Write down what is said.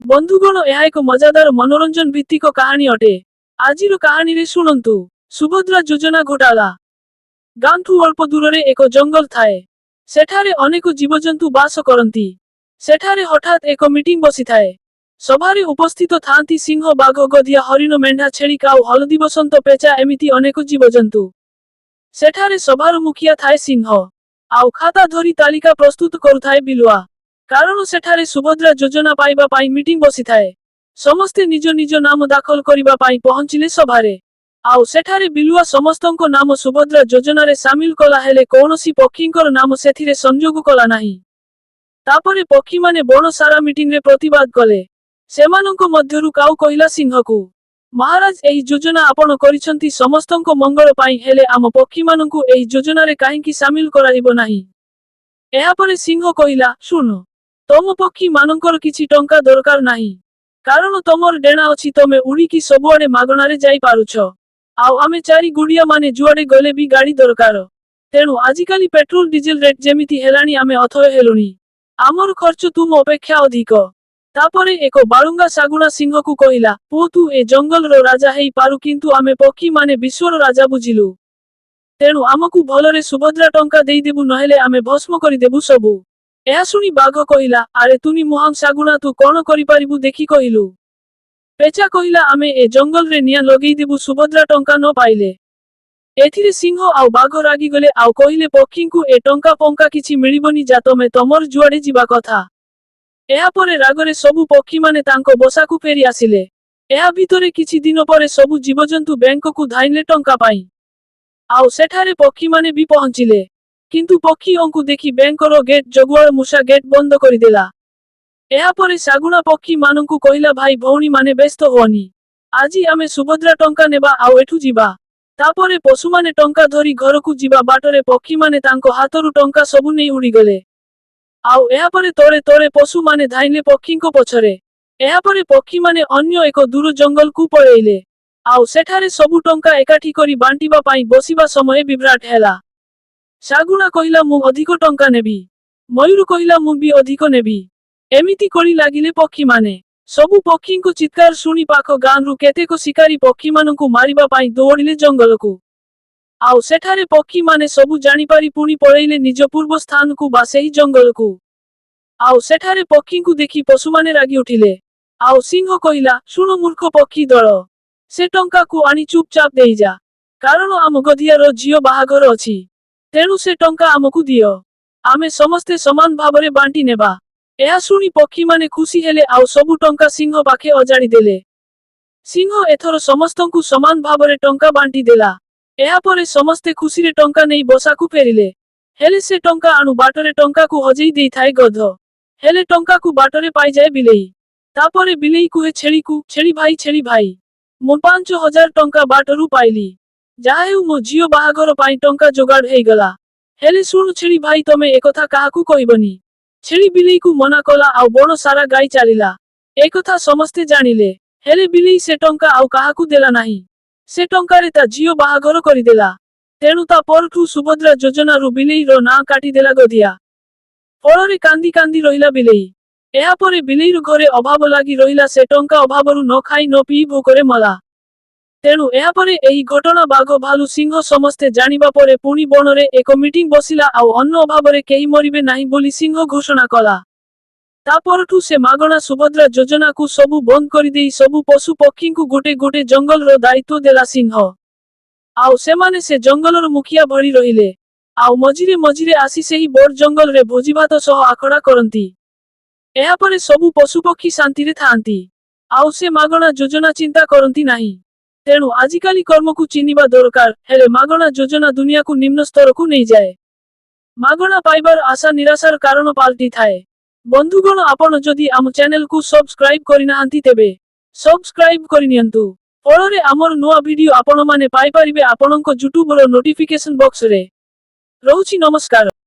बंधुगण यह एक मजादार मनोरंजन भित्तिक कहानी अटे। आजिर कहानी रे शुणंतु। सुभद्रा योजना घोटाला। गांठू अल्प दूर रे एक जंगल थाए। सेठारे अनेक जीवजंतु बास करंती। सेठारे हठात एक मीटिंग बसी थाए। सभारे उपस्थित थांती सिंह, बाघ, गधिया, हरिण, मेंढा, छेली, काऊ, हलदी बसंत, पेचा एमिति अनेक जीवजंतु। सेठारे सभार मुखिया थाए सिंह। आउ खाता धरी तालिका प्रस्तुत करुथाए बिलुआ। कारण सेठारे सुभद्रा योजना पाइबा पाई मीटिंग बसी थाए। समस्ते निज निज नाम दाखल करिबा पाई पहुंचिले सभारे। आउ सेठारे बिलुआ समस्तंको नाम सुभद्रा योजना रे सामिल कला हेले कौनसी पक्षींकर नाम सेथिरे संजोग कला नाही। तापरे पक्षी माने बण सारा मीटिंग रे प्रतिवाद कले। सेमानंको मध्यरु काऊ कहिला सिंहकु, महाराज एही योजना आपण करिसंती समस्तंको मंगल पाई, हेले आम पक्षी मानंकु एही योजना रे काहेकि सामिल कराइबो नाही। एहा परे सिंह कहिला, सुन, तम पक्षी मानंकर किछि टंका दरकार नाही। कारण तमर डेणा अछि, तमे उड़ीकी सबुआडे मागणारे जाई पारुछ। आउ आमे चारि गुड़िया माने जुआडे गले भी गाड़ी दरकार। तेणु आजिकाली पेट्रोल डीजेल रेट जेमिति हेलानी आमे अथय हेलुनी। आमर खर्च तुम अपेक्षा अधिक। तापरे एक बाळुंगा सागुणा सिंहकु कहिला, पो तू ए जंगल रो राजा हेई पारु, किंतु आमे पक्षी माने विश्वर राजा बुझिलु। तेणु आमकु भलरे सुभद्रा टंका देई देबु, नहेले आमे भस्म करि देबु सबु। एहा सुनी बाघ कहिला, आरे तुनी मुहां सागुणा, तू कौन करि पारिबु देखि कहिलु। पेचा कहिला, आमे ए जंगल रे निया लगेई देबु सुभद्रा टंका न पाइले। एथिरे सिंह आउ बाघ रागी गले। आउ कहिले, पक्षींकु ए टंका पंका किछि मिलिबनी, जा तमे तमर जुआडे जिबा कथा। एहा परे रागरे सबु पक्षी माने तांको बसाकु फेरी आसिले। एहा भितरे किछि दिन परे सबु जीवजंतु बैंककु धाइनले टंका पाई। आउ सेठारे पक्षी माने भी पहुंचिले। किंतु पक्षी अंकु देखि बैंकर गेट जगुआर मूषा गेट बंद करिदेला। एहा परे सागुणा पक्षी मानंकु कहिला, भाई भौणी माने व्यस्त होनी, आजी आमे सुभद्रा टंका नेबा आउ एठु जिबा। तापरे पशु माने टंका धरी घरकु जिबा बाटरे पक्षी माने तांको हातरु टंका सबु नेई उड़ी गले। आउ एहा परे तोरे तोरे पशु माने धाइनले पक्षींको पछरे। एहा परे पक्षी माने अन्य एक दूर जंगल कु पळेइले। आउ सेठारे सबु टंका एकाठी करी बांटिबा पाई बसिबा समय विभ्राट हेला। सागुणा कहिला, मु अधिक टंका नेबी। मयूर कहिला, मु भी अधिक नेबी। एमिति करी लागिले पक्षी माने। सबु पक्षींको चित्कार सुनी पाख गांरु केतेक शिकारी पक्षी मानंकु मारिबा पाई दौड़िले जंगलकु। आउ सेठारे पक्षी माने सबु जानि पारी पुणी पळेइले निज पूर्व स्थानकु बा सेही जंगलकु। आउ सेठारे पक्षींकु देखि पशु माने रागी उठिले। आउ सिंह कहिला, सुनो मूर्ख पक्षी दळ, से टंका कु आनी चुपचाप देई जा। कारण आम गधियार झियो बाहाघर अछि। तेणु से टंका आमकु दियो। आमे समस्ते समान भावरे बांटी नेबा। एहा सुनी पक्षी माने खुशी हेले। आउ सबु टंका सिंह पाखे अजाड़ी देले। सिंह एथर समस्तंकु समान भावरे टंका बांटी देला। एहा परे समस्ते खुशीरे टंका नेई बसाकु फेरिले। हेले से टंका आनु बाटरे टंकाकु हजेई देई थाए गध। हेले टंकाकु बाटरे पाई जाए बिलेई। तापरे बिलेई कुहे छेलीकु, छेली भाई, मु 5000 टंका बाटरु पाइली। जाहेउ मो झियो बाहाघर पाई टंका जोगाड़ हेई गला। हेले सुन छेली भाई, तमे एकथा काहाकु कहिबनी। छेली बिलेईकु मना कला। आउ बण सारा गाई चालिला। एकथा समस्ते जानिले। हेले बिलेई से टंका आउ काहाकु देला नाही। से टंकारे ता झियो बाहाघर करिदेला। तेणु ता परठु सुभद्रा योजनारु बिलेईर ना काटी देला गधिया। फଳରେ कांदी कांदी रहिला बिलेई। एहा परे बिलेईर घरे अभाव लागी रहिला। से टंका अभावरु न खाई न पी भोकरे मला। तेणु एहा परे एही घटना बाघ भालु सिंह समस्ते जानिबा परे पुणी बणरे एक मीटिंग बसिला। आउ अन्न अभावरे केही मरिबे नाही बोली सिंह घोषणा कला। तापरठु से मागणा सुभद्रा योजनाकु सबु बंद करि देई सबु पशु पक्षींकु गोटे गोटे जंगलर दायित्व देला सिंह। आउ सेमाने से जंगलर मुखिया भଳି रहिले। आउ मझिरे मझिरे आसी सेही बड़ जंगल रे भोजीभात सह आखड़ा करंती। एहा परे सबु पशु पक्षी शांतिरे थांती। आउ से मागणा योजना चिंता करंती नाही। तेणु आजिकाली कर्मकु चिनिबा दरकार। हेले मागणा योजना दुनियाकु निम्न स्तरकु नहीं जाए। मागणा पाइबार आशा निराशार कारण पाल्टी थाए। बंधुगण, आपण जदि आम चैनल को सब्सक्राइब करिनाहांती तेबे सब्सक्राइब करिनियंतु। फଳରେ आमर नुआ वीडियो आपण माने पाई परिबे आपणको यूट्यूब रो नोटिफिकेशन बॉक्स रे। रहुछि नमस्कार।